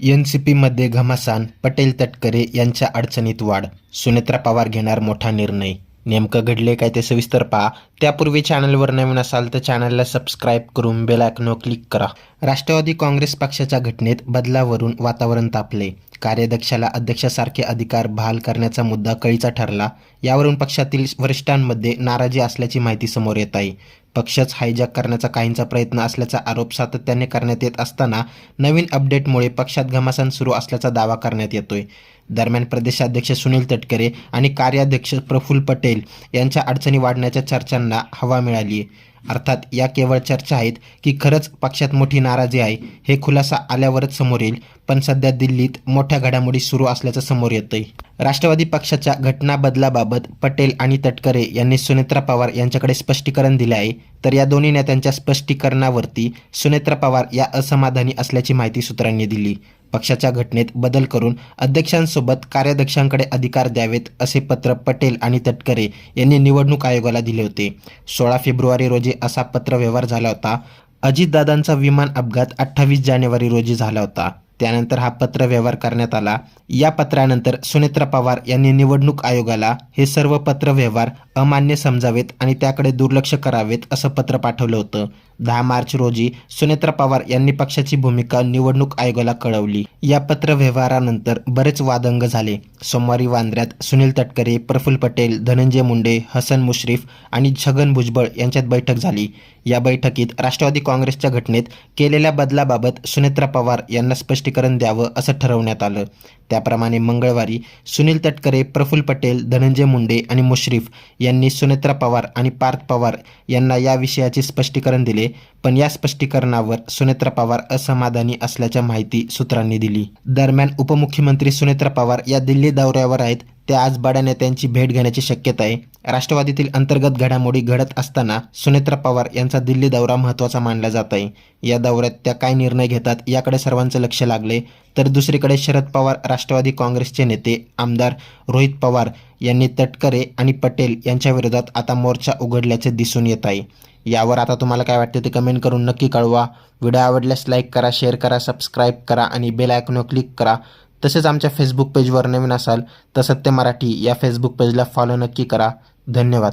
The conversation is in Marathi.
एन.सी.पीमध्ये घमासान, पटेल-तटकरे यांच्या अडचणीत वाढ, सुनेत्रा पवार घेणार मोठा निर्णय. नेमकं घडले काय ते सविस्तर पहा. त्यापूर्वी चॅनलवर नवीन असाल तर चॅनलला सबस्क्राईब करून बेल आयकॉनवर क्लिक करा. राष्ट्रवादी काँग्रेस पक्षाच्या घटनेत बदलावरून वातावरण तापले. कार्याध्यक्षाला अध्यक्षासारखे अधिकार बहाल करण्याचा मुद्दा कळीचा ठरला. यावरून पक्षातील वरिष्ठांमध्ये नाराजी असल्याची माहिती समोर येत आहे. पक्षच हायजॅक करण्याचा काहींचा प्रयत्न असल्याचा आरोप सातत्याने करण्यात येत असताना नवीन अपडेटमुळे पक्षात घमासान सुरू असल्याचा दावा करण्यात येतोय. दरम्यान प्रदेशाध्यक्ष सुनील तटकरे आणि कार्याध्यक्ष प्रफुल्ल पटेल यांच्या अडचणी वाढण्याच्या चर्चांना हवा मिळाली आहे. अर्थात या केवळ चर्चा आहेत की खरंच पक्षात मोठी नाराजी आहे हे खुलासा आल्यावरच समोर येईल. पण सध्या दिल्लीत मोठ्या घडामोडी सुरू असल्याचं समोर येतंय. राष्ट्रवादी पक्षाच्या घटना बदलाबाबत पटेल आणि तटकरे यांनी सुनेत्रा पवार यांच्याकडे स्पष्टीकरण दिले आहे. तर या दोन्ही नेत्यांच्या स्पष्टीकरणावरती सुनेत्रा पवार या असमाधानी असल्याची माहिती सूत्रांनी दिली. पक्षाच्या घटनेत बदल करून अध्यक्षांसोबत कार्याध्यक्षांकडे अधिकार द्यावेत असे पत्र पटेल आणि तटकरे यांनी निवडणूक आयोगाला दिले होते. 16 फेब्रुवारी रोजी असा पत्रव्यवहार झाला होता. अजितदादांचा विमान अपघात 28 जानेवारी रोजी झाला होता. त्यानंतर हा पत्रव्यवहार करण्यात आला. या पत्रानंतर सुनेत्रा पवार यांनी निवडणूक आयोगाला हे सर्व पत्रव्यवहार अमान्य समजावेत आणि त्याकडे दुर्लक्ष करावेत असं पत्र पाठवलं होतं. 10 मार्च रोजी सुनेत्रा पवार यांनी पक्षाची भूमिका निवडणूक आयोगाला कळवली. या पत्रव्यवहारानंतर बरेच वादंग झाले. सोमवारी वांद्र्यात सुनील तटकरे, प्रफुल्ल पटेल, धनंजय मुंडे, हसन मुश्रीफ आणि छगन भुजबळ यांच्यात बैठक झाली. या बैठकीत राष्ट्रवादी काँग्रेसच्या घटनेत केलेल्या बदलाबाबत सुनेत्रा पवार यांना स्पष्टीकरण द्यावं असं ठरवण्यात आलं. त्याप्रमाणे मंगळवारी सुनील तटकरे, प्रफुल्ल पटेल, धनंजय मुंडे आणि मुश्रीफ यांनी सुनेत्रा पवार आणि पार्थ पवार यांना या विषयाचे स्पष्टीकरण दिले. पण या स्पष्टीकरणावर सुनेत्रा पवार असमाधानी असल्याच्या माहिती सूत्रांनी दिली. दरम्यान उपमुख्यमंत्री सुनेत्रा पवार या दिल्ली दौऱ्यावर आहेत. त्या आज बड्या नेत्यांची भेट घेण्याची शक्यता आहे. राष्ट्रवादीतील अंतर्गत घडामोडी घडत असताना सुनेत्रा पवार यांचा दिल्ली दौरा महत्त्वाचा मानला जात आहे. या दौऱ्यात त्या काय निर्णय घेतात याकडे सर्वांचं लक्ष लागले. तर दुसरीकडे शरद पवार राष्ट्रवादी काँग्रेसचे नेते आमदार रोहित पवार यांनी तटकरे आणि पटेल यांच्या विरोधात आता मोर्चा उघडल्याचे दिसून येत आहे. यावर आता तुम्हाला काय वाटते ते कमेंट करून नक्की कळवा. व्हिडिओ आवडल्यास लाईक करा, शेअर करा, सबस्क्राईब करा आणि बेल आयकॉनवर क्लिक करा. तसेच आमच्या फेसबुक पेजवर नवीन असाल तर सत्य मराठी या फेसबुक पेजला फॉलो नक्की करा. धन्यवाद.